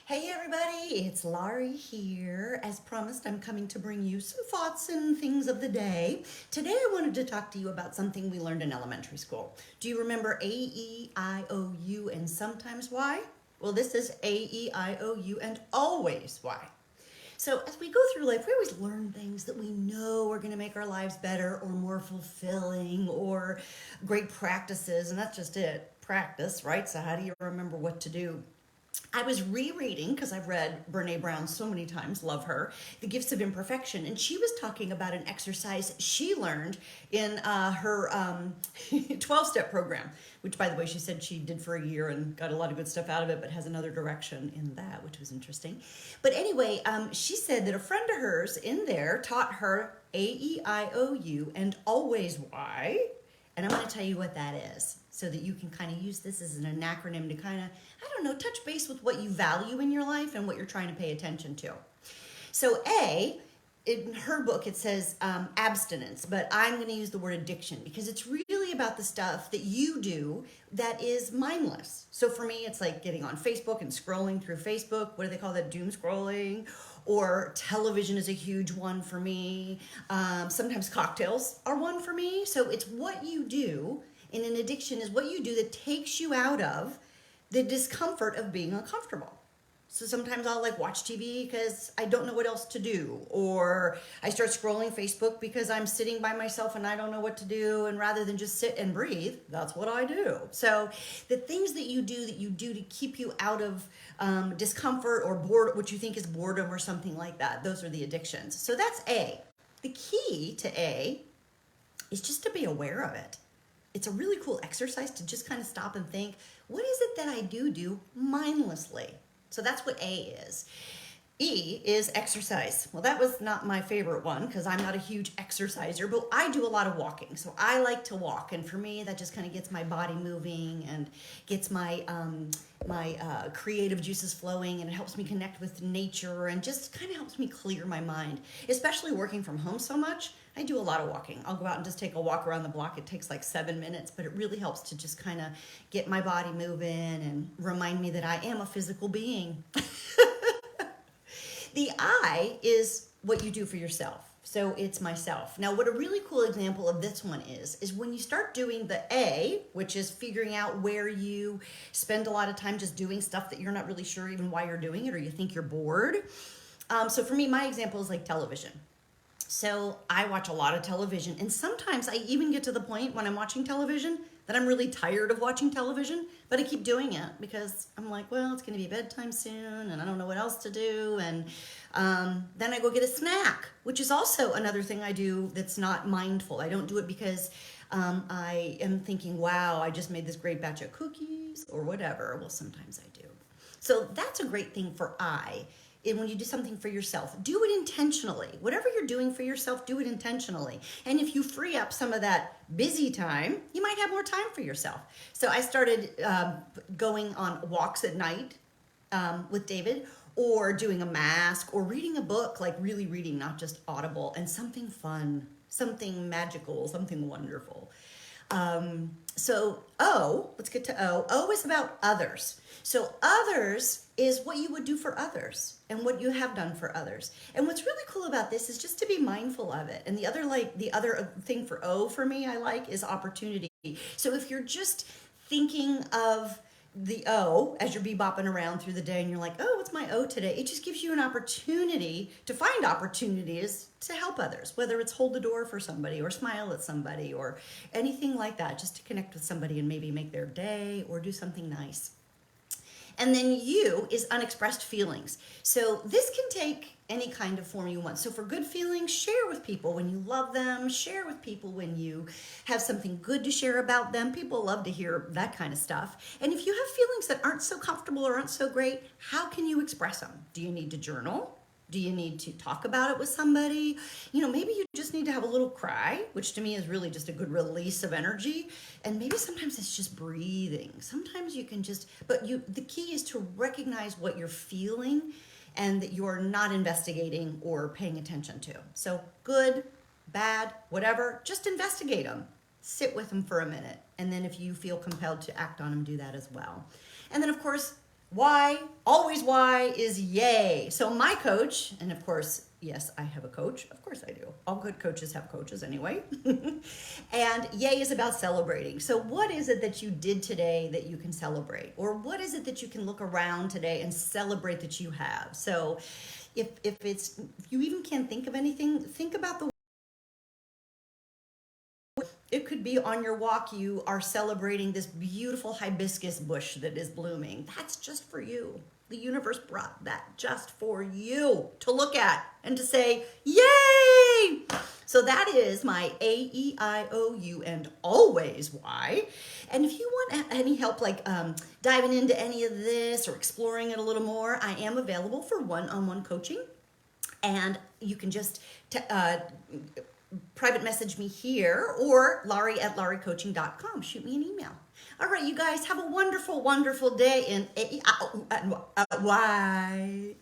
Hey everybody, it's Laurie here. As promised, I'm coming to bring you some thoughts and things of the day. Today I wanted to talk to you about something we learned in elementary school. Do you remember A, E, I, O, U, and sometimes Y? Well, this is A, E, I, O, U, and always Y. So as we go through life, we always learn things that we know are going to make our lives better or more fulfilling or great practices, and that's just it. Practice, right? So how do you remember what to do? I was rereading, because I've read Brene Brown so many times, love her, The Gifts of Imperfection, and she was talking about an exercise she learned in her 12-step program, which, by the way, she said she did for a year and got a lot of good stuff out of it, but has another direction in that, which was interesting. But anyway, she said that a friend of hers in there taught her A-E-I-O-U and always Y, and I'm going to tell you what that is so that you can kind of use this as an acronym to kind of, I don't know, touch base with what you value in your life and what you're trying to pay attention to. So A, in her book, it says abstinence, but I'm going to use the word addiction because it's really about the stuff that you do that is mindless. So for me, it's like getting on Facebook and scrolling through Facebook. What do they call that? Doom scrolling. Or television is a huge one for me. Sometimes cocktails are one for me. So it's what you do in an addiction is what you do that takes you out of the discomfort of being uncomfortable. So sometimes I'll like watch TV because I don't know what else to do, or I start scrolling Facebook because I'm sitting by myself and I don't know what to do, and rather than just sit and breathe, that's what I do. So the things that you do to keep you out of discomfort or bored, what you think is boredom or something like that, those are the addictions. So that's A. The key to A is just to be aware of it. It's a really cool exercise to just kind of stop and think, what is it that I do mindlessly? So that's what A is. E is exercise. Well, that was not my favorite one because I'm not a huge exerciser, but I do a lot of walking. So I like to walk, and for me, that just kind of gets my body moving and gets my creative juices flowing, and it helps me connect with nature and just kind of helps me clear my mind. Especially working from home so much, I do a lot of walking. I'll go out and just take a walk around the block. It takes like 7 minutes, but it really helps to just kind of get my body moving and remind me that I am a physical being. The I is what you do for yourself. So it's myself. Now, what a really cool example of this one is when you start doing the A, which is figuring out where you spend a lot of time just doing stuff that you're not really sure even why you're doing it, or you think you're bored. So for me, my example is like television. So I watch a lot of television, and sometimes I even get to the point when I'm watching television that I'm really tired of watching television, but I keep doing it because I'm like, well, it's going to be bedtime soon, and I don't know what else to do. And then I go get a snack, which is also another thing I do that's not mindful. I don't do it because I am thinking, wow, I just made this great batch of cookies or whatever. Well, sometimes I do. So that's a great thing for I. And when you do something for yourself, do it intentionally. Whatever you're doing for yourself, do it intentionally. And if you free up some of that busy time, you might have more time for yourself. So I started going on walks at night with David, or doing a mask, or reading a book, like really reading, not just Audible, and something fun, something magical, something wonderful. So O, let's get to O. O is about others. So others is what you would do for others and what you have done for others. And what's really cool about this is just to be mindful of it. And the other thing for O for me I like is opportunity. So if you're just thinking of the O as you're bebopping around through the day and you're like, oh, what's my O today? It just gives you an opportunity to find opportunities to help others, whether it's hold the door for somebody or smile at somebody or anything like that, just to connect with somebody and maybe make their day or do something nice. And then U is unexpressed feelings. So this can take any kind of form you want. So for good feelings, share with people when you love them, share with people when you have something good to share about them. People love to hear that kind of stuff. And if you have feelings that aren't so comfortable or aren't so great, how can you express them? Do you need to journal? Do you need to talk about it with somebody? Maybe you just need to have a little cry, which to me is really just a good release of energy. And maybe sometimes it's just breathing. Sometimes you can the key is to recognize what you're feeling and that you're not investigating or paying attention to. So good, bad, whatever, just investigate them. Sit with them for a minute. And then if you feel compelled to act on them, do that as well. And then of course, Why, always why is yay. So my coach, and of course, yes, I have a coach. Of course I do. All good coaches have coaches anyway. And yay is about celebrating. So what is it that you did today that you can celebrate? Or what is it that you can look around today and celebrate that you have? So if you even can't think of anything, think about the it could be on your walk, you are celebrating this beautiful hibiscus bush that is blooming. That's just for you. The universe brought that just for you to look at and to say, yay! So that is my A-E-I-O-U and always why. And if you want any help like diving into any of this or exploring it a little more, I am available for one-on-one coaching. And you can just private message me here or Laurie@lauriecoaching.com. Shoot me an email. All right, you guys have a wonderful, wonderful day. And why?